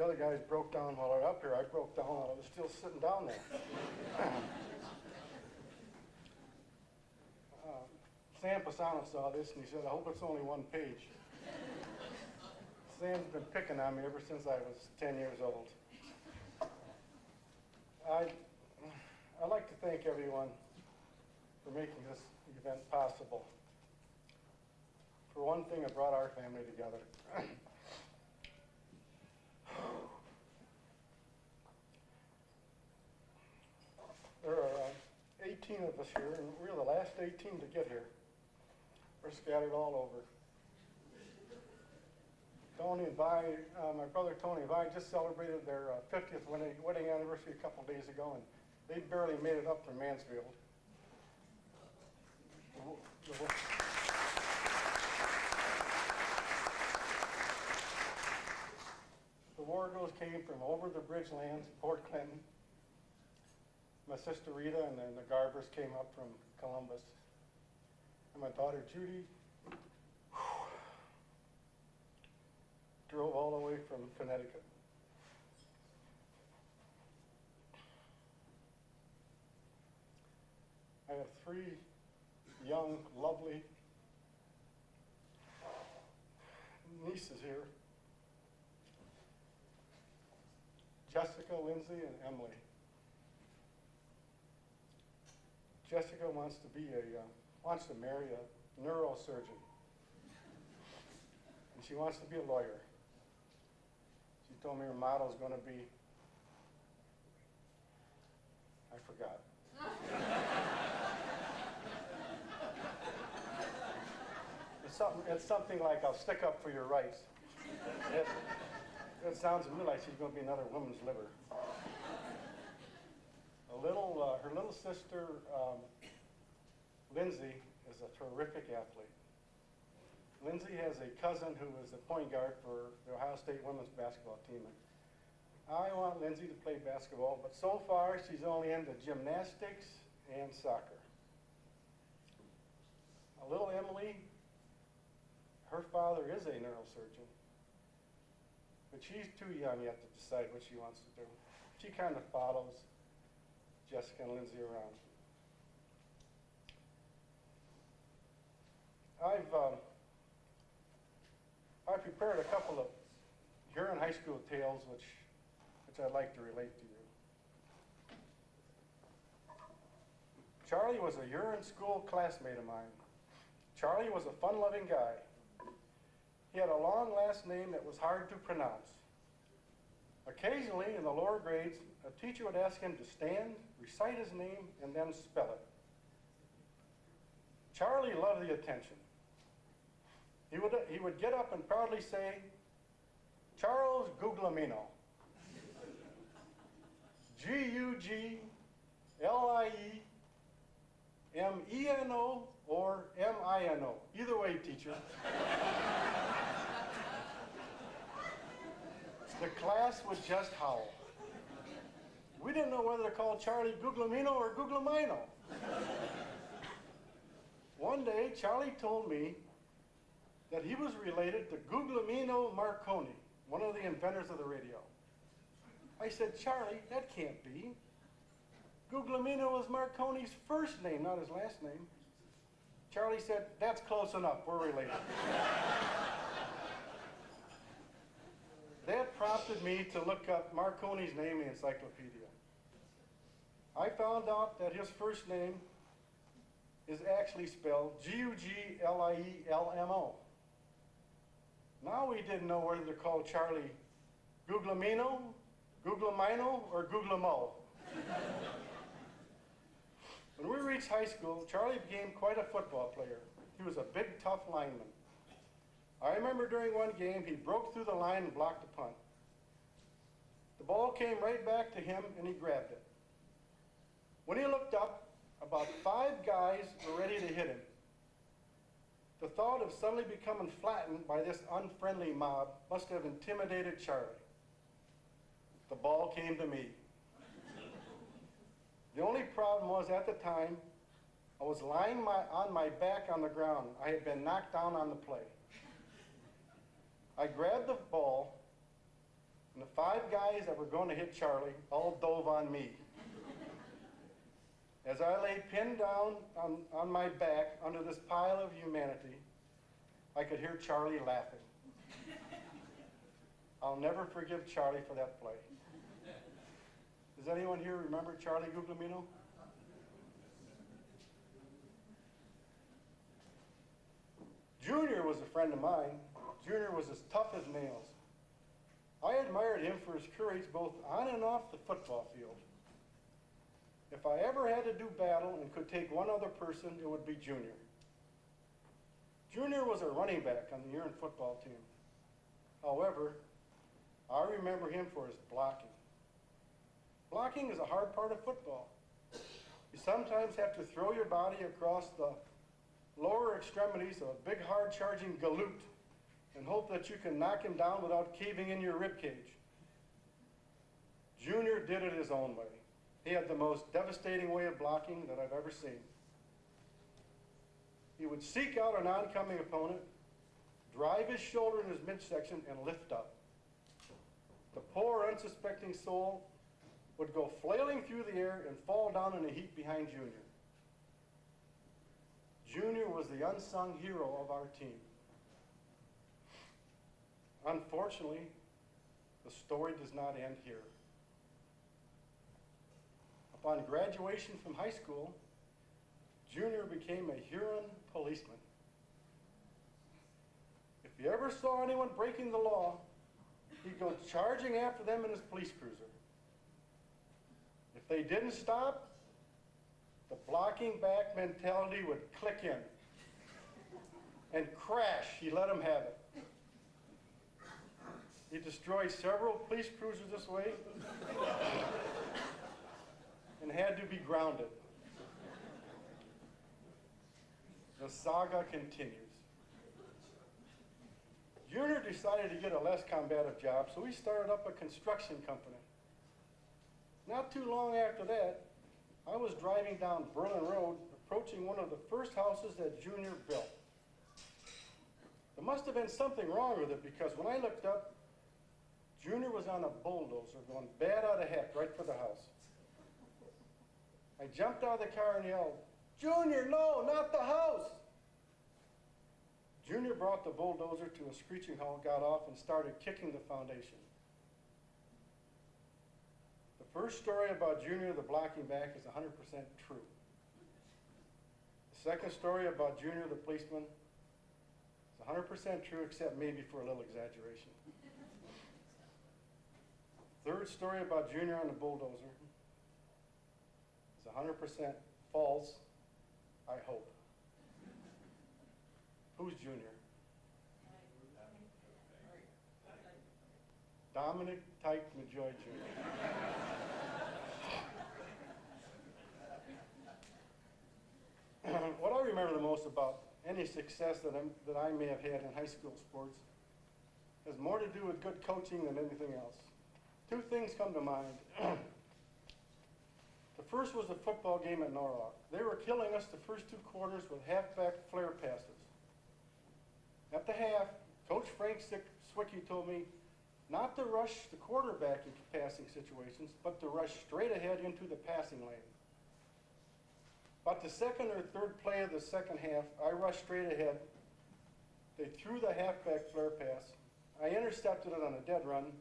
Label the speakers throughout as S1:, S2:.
S1: The other guys broke down while I was up here. I broke down while I was still sitting down there. Sam Pisano saw this and he said, I hope it's only one page. Sam's been picking on me ever since I was 10 years old. I'd like to thank everyone for making this event possible. For one thing, it brought our family together. There are 18 of us here, and we're the last 18 to get here. We're scattered all over. Tony and Vi, my brother Tony and Vi just celebrated their 50th wedding anniversary a couple days ago, and they barely made it up from Mansfield. The Wargos came from over the bridge lands, Port Clinton. My sister Rita and then the Garbers came up from Columbus. And my daughter Judy drove all the way from Connecticut. I have 3 young, lovely nieces here. Jessica, Lindsay, and Emily. Jessica wants to marry a neurosurgeon. And she wants to be a lawyer. She told me her motto is going to be, I forgot. It's something like, I'll stick up for your rights. It sounds to me like she's going to be another woman's liver. Her little sister, Lindsay, is a terrific athlete. Lindsay has a cousin who is the point guard for the Ohio State women's basketball team. I want Lindsay to play basketball, but so far she's only into gymnastics and soccer. Little Emily, her father is a neurosurgeon, but she's too young yet to decide what she wants to do. She kind of follows Jessica and Lindsay around. I've prepared a couple of Huron High School tales which I'd like to relate to you. Charlie was a Huron school classmate of mine. Charlie was a fun-loving guy. He had a long last name that was hard to pronounce. Occasionally, in the lower grades, a teacher would ask him to stand, recite his name, and then spell it. Charlie loved the attention. He would get up and proudly say, Charles Guglielmino. Guglielmeno or Mino. Either way, teacher. The class would just howl. We didn't know whether to call Charlie Guglielmino or Guglielmino. One day, Charlie told me that he was related to Guglielmino Marconi, one of the inventors of the radio. I said, Charlie, that can't be. Guglielmino was Marconi's first name, not his last name. Charlie said, that's close enough, we're related. That prompted me to look up Marconi's name in the encyclopedia. I found out that his first name is actually spelled Guglielmo. Now we didn't know whether to call Charlie Guglielmino, Guglielmino, or Guglielmo. When we reached high school, Charlie became quite a football player. He was a big, tough lineman. I remember during one game, he broke through the line and blocked a punt. The ball came right back to him, and he grabbed it. When he looked up, about 5 guys were ready to hit him. The thought of suddenly becoming flattened by this unfriendly mob must have intimidated Charlie. The ball came to me. The only problem was, at the time, I was lying on my back on the ground. I had been knocked down on the play. I grabbed the ball, and the 5 guys that were going to hit Charlie all dove on me. As I lay pinned down on my back under this pile of humanity, I could hear Charlie laughing. I'll never forgive Charlie for that play. Does anyone here remember Charlie Guglielmino? Junior was a friend of mine. Junior was as tough as nails. I admired him for his courage both on and off the football field. If I ever had to do battle and could take one other person, it would be Junior. Junior was a running back on the Urin football team. However, I remember him for his blocking. Blocking is a hard part of football. You sometimes have to throw your body across the lower extremities of a big, hard-charging galoot and hope that you can knock him down without caving in your rib cage. Junior did it his own way. He had the most devastating way of blocking that I've ever seen. He would seek out an oncoming opponent, drive his shoulder in his midsection, and lift up. The poor, unsuspecting soul would go flailing through the air and fall down in a heap behind Junior. Junior was the unsung hero of our team. Unfortunately, the story does not end here. Upon graduation from high school, Junior became a Huron policeman. If he ever saw anyone breaking the law, he'd go charging after them in his police cruiser. If they didn't stop, the blocking back mentality would click in. And crash, he let them have it. He destroyed several police cruisers this way and had to be grounded. The saga continues. Junior decided to get a less combative job, so he started up a construction company. Not too long after that, I was driving down Berlin Road, approaching one of the first houses that Junior built. There must have been something wrong with it because when I looked up, Junior was on a bulldozer going bad out of heck right for the house. I jumped out of the car and yelled, "Junior, no, not the house!" Junior brought the bulldozer to a screeching halt, got off, and started kicking the foundation. The first story about Junior the blocking back is 100% true. The second story about Junior the policeman is 100% true, except maybe for a little exaggeration. Third story about Junior on the bulldozer is 100% false, I hope. Who's Junior? Dominic Tyke Majoy Jr. What I remember the most about any success that I may have had in high school sports has more to do with good coaching than anything else. Two things come to mind. The first was a football game at Norwalk. They were killing us the first two quarters with halfback flare passes. At the half, Coach Frank Swicky told me not to rush the quarterback in passing situations, but to rush straight ahead into the passing lane. About the second or third play of the second half, I rushed straight ahead. They threw the halfback flare pass. I intercepted it on a dead run.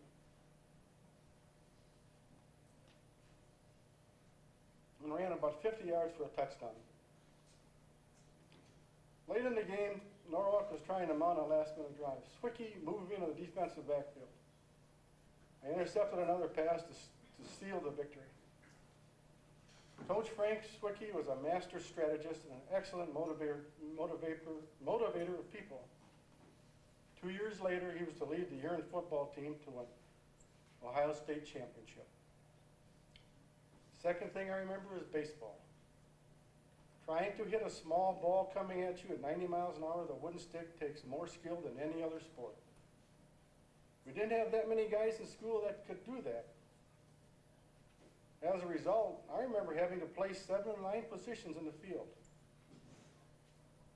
S1: And ran about 50 yards for a touchdown. Late in the game, Norwalk was trying to mount a last-minute drive. Swicky moved into the defensive backfield. I intercepted another pass to seal the victory. Coach Frank Swicky was a master strategist and an excellent motivator of people. 2 years later, he was to lead the Urin football team to an Ohio State championship. Second thing I remember is baseball. Trying to hit a small ball coming at you at 90 miles an hour with a wooden stick takes more skill than any other sport. We didn't have that many guys in school that could do that. As a result, I remember having to play 7 or 9 positions in the field.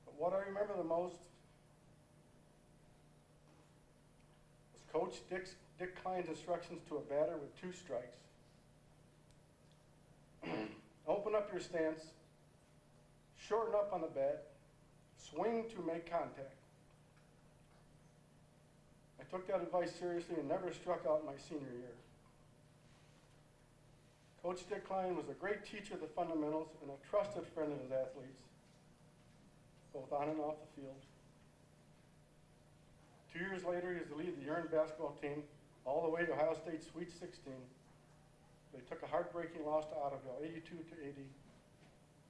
S1: But what I remember the most was Coach Dick Klein's instructions to a batter with 2 strikes. Open up your stance, shorten up on the bat, swing to make contact. I took that advice seriously and never struck out my senior year. Coach Dick Klein was a great teacher of the fundamentals and a trusted friend of his athletes, both on and off the field. 2 years later, he was the lead of the Urine basketball team all the way to Ohio State Sweet 16. They took a heartbreaking loss to Otterville, 82-80,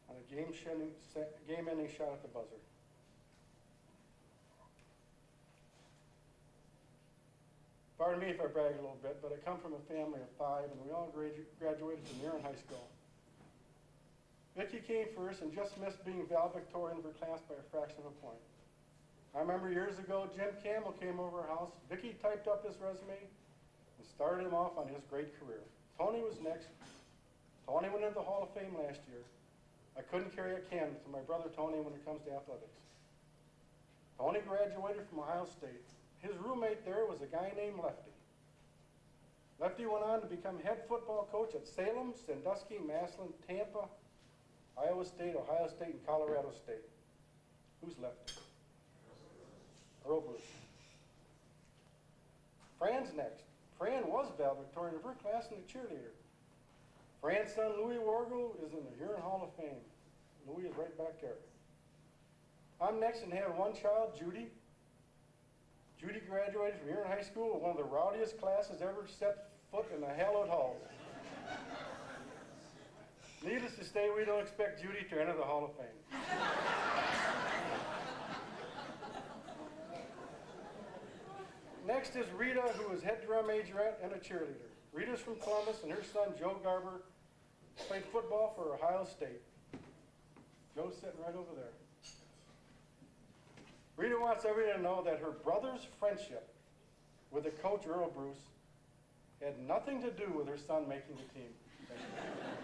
S1: on a game-ending shot at the buzzer. Pardon me if I brag a little bit, but I come from a family of 5, and we all graduated from Urine High School. Vicki came first and just missed being valedictorian of her class by a fraction of a point. I remember years ago, Jim Campbell came over our house. Vicki typed up his resume and started him off on his great career. Tony was next. Tony went into the Hall of Fame last year. I couldn't carry a can to my brother Tony when it comes to athletics. Tony graduated from Ohio State. His roommate there was a guy named Lefty. Lefty went on to become head football coach at Salem, Sandusky, Massillon, Tampa, Iowa State, Ohio State, and Colorado State. Who's Lefty? Earl Bruce. Fran's next. Fran was valedictorian of her class and a cheerleader. Fran's son, Louis Wargel, is in the Urine Hall of Fame. Louis is right back there. I'm next and have one child, Judy. Judy graduated from Urine High School with one of the rowdiest classes ever set foot in the hallowed halls. Needless to say, we don't expect Judy to enter the Hall of Fame. Next is Rita, who is head drum majorette and a cheerleader. Rita's from Columbus, and her son, Joe Garber, played football for Ohio State. Joe's sitting right over there. Rita wants everyone to know that her brother's friendship with the coach, Earl Bruce, had nothing to do with her son making the team. Thank you.